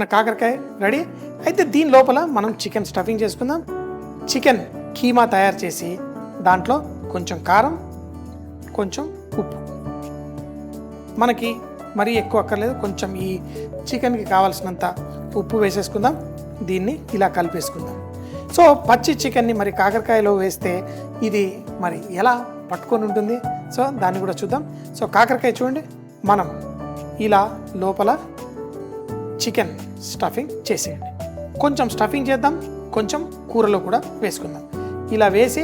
మన కాకరకాయ రెడీ. అయితే దీని లోపల మనం చికెన్ స్టఫింగ్ చేసుకుందాం. చికెన్ కీమా తయారు చేసి దాంట్లో కొంచెం కారం, కొంచెం ఉప్పు, మనకి మరీ ఎక్కువ అక్కర్లేదు, కొంచెం ఈ చికెన్కి కావాల్సినంత ఉప్పు వేసేసుకుందాం. దీన్ని ఇలా కలిపేసుకుందాం. సో పచ్చి చికెన్ని మరి కాకరకాయలో వేస్తే ఇది మరి ఎలా పట్టుకొని ఉంటుంది, సో దాన్ని కూడా చూద్దాం. సో కాకరకాయ చూడండి, మనం ఇలా లోపల చికెన్ స్టఫింగ్ చేసేయండి. కొంచెం స్టఫింగ్ చేద్దాం, కొంచెం కూరలో కూడా వేసుకుందాం. ఇలా వేసి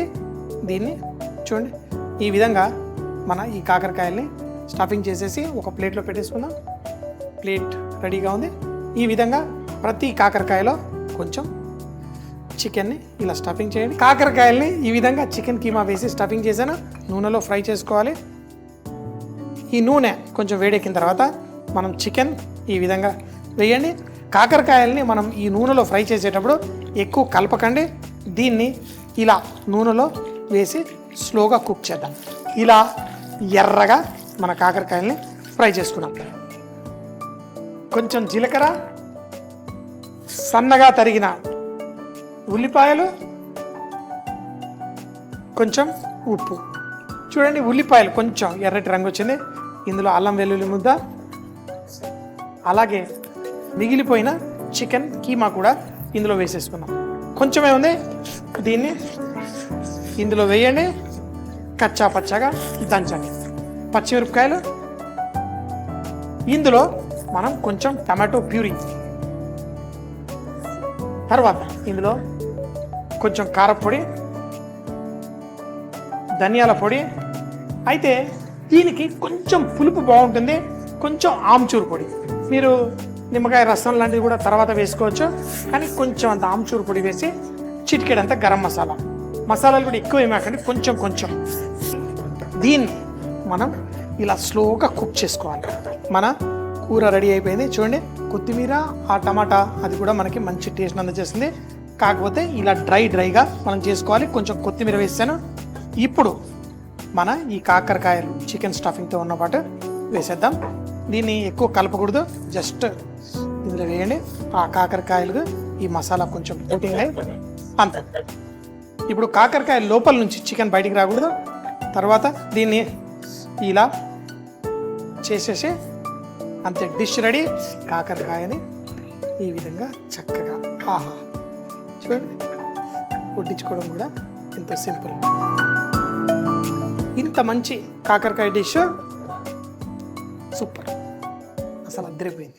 దీన్ని చూడండి ఈ విధంగా మన ఈ కాకరకాయల్ని స్టఫింగ్ చేసేసి ఒక ప్లేట్లో పెట్టేసుకుందాం. ప్లేట్ రెడీగా ఉంది. ఈ విధంగా ప్రతి కాకరకాయలో కొంచెం చికెన్ని ఇలా స్టఫింగ్ చేయండి. కాకరకాయల్ని ఈ విధంగా చికెన్ కీమా వేసి స్టఫింగ్ చేశాను. నూనెలో ఫ్రై చేసుకోవాలి. ఈ నూనె కొంచెం వేడెక్కిన తర్వాత మనం చికెన్ ఈ విధంగా వేయండి. కాకరకాయల్ని మనం ఈ నూనెలో ఫ్రై చేసేటప్పుడు ఎక్కువ కలపకండి. దీన్ని ఇలా నూనెలో వేసి స్లోగా కుక్ చేద్దాం. ఇలా ఎర్రగా మన కాకరకాయల్ని ఫ్రై చేసుకున్నాం. కొంచెం జీలకర్ర, సన్నగా తరిగిన ఉల్లిపాయలు, కొంచెం ఉప్పు. చూడండి ఉల్లిపాయలు కొంచెం ఎర్రటి రంగు వచ్చింది. ఇందులో అల్లం వెల్లుల్లి ముద్ద, అలాగే మిగిలిపోయిన చికెన్ కీమా కూడా ఇందులో వేసేసుకున్నాం. కొంచెమే ఉంది, దీన్ని ఇందులో వేయండి. కచ్చా పచ్చగా దంచండి. పచ్చిమిరపకాయలు, ఇందులో మనం కొంచెం టమాటో ప్యూరీ, తర్వాత ఇందులో కొంచెం కారపొడి, ధనియాల పొడి. అయితే దీనికి కొంచెం పులుపు బాగుంటుంది, కొంచెం ఆమ్చూరు పొడి. మీరు నిమ్మకాయ రసం లాంటివి కూడా తర్వాత వేసుకోవచ్చు, కానీ కొంచెం అంత ఆమ్చూరు పొడి వేసి చిటికెడంత గరం మసాలా. మసాలాలు కూడా ఎక్కువ ఏమాకండి, కొంచెం కొంచెం. దీన్ని మనం ఇలా స్లోగా కుక్ చేసుకోవాలి. మన కూర రెడీ అయిపోయింది. చూడండి కొత్తిమీర, ఆ టమాటా అది కూడా మనకి మంచి టేస్ట్ అందజేస్తుంది. కాకపోతే ఇలా డ్రైగా మనం చేసుకోవాలి. కొంచెం కొత్తిమీర వేసాను. ఇప్పుడు మన ఈ కాకరకాయలు చికెన్ స్టఫింగ్తో ఉన్న పాటు వేసేద్దాం. దీన్ని ఎక్కువ కలపకూడదు, జస్ట్ ఇందులో వేయండి. ఆ కాకరకాయలు ఈ మసాలా కొంచెం కోటింగ్ అయ్యి అంతే. ఇప్పుడు కాకరకాయ లోపల నుంచి చికెన్ బయటికి రాకూడదు. తర్వాత దీన్ని ఇలా చేసేసి అంతే, డిష్ రెడీ. కాకరకాయని ఈ విధంగా చక్కగా ఆహా చూడండి, వడ్డించుకోవడం కూడా ఎంతో సింపుల్. ఇంత మంచి కాకరకాయ డిష్ సూపర్, అసలు అద్దరిపోయింది.